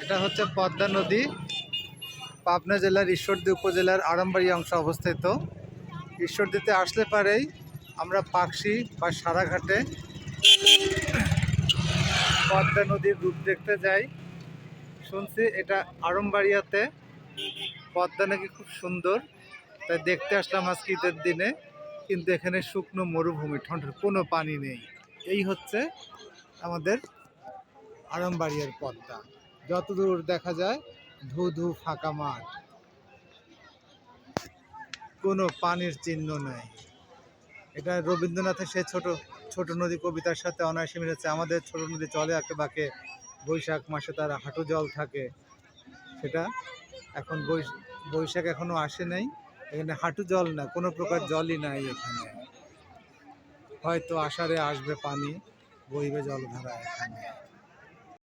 এটা হচ্ছে পদ্মা নদী, পাবনা জেলার ঈশ্বরদী উপজেলার আড়ামবাড়ি অংশে অবস্থিত। ঈশ্বরদীতে আসলে পারেই আমরা পাকশি বা সারাঘাটে পদ্মা নদীর রূপ দেখতে যাই। শুনছি এটা আড়ামবাড়িয়াতে পদ্মা নাকি খুব সুন্দর, তাই দেখতে আসলাম আজকে ঈদের দিনে। কিন্তু এখানে শুকনো মরুভূমি, ঠন্ডার কোনো পানি নেই। এই হচ্ছে আমাদের আড়ামবাড়িয়ার পদ্মা। যতদূর দেখা যায় ধু ধু ফাঁকা মাঠ, কোনো পানির চিহ্ন নাই। এটা রবীন্দ্রনাথের সেই ছোট ছোট নদী কবিতার সাথে অনায়াসে মিলেছে। আমাদের ছোট নদী চলে আঁকে বাঁকে, বৈশাখ মাসে তার হাঁটু জল থাকে। সেটা এখন বৈশাখ এখনো আসে নাই, এখানে হাঁটু জল না, কোনো প্রকার জলই নাই এখানে। হয়তো আষাঢ়ে আসবে পানি, বইবে জলধারা এখানে।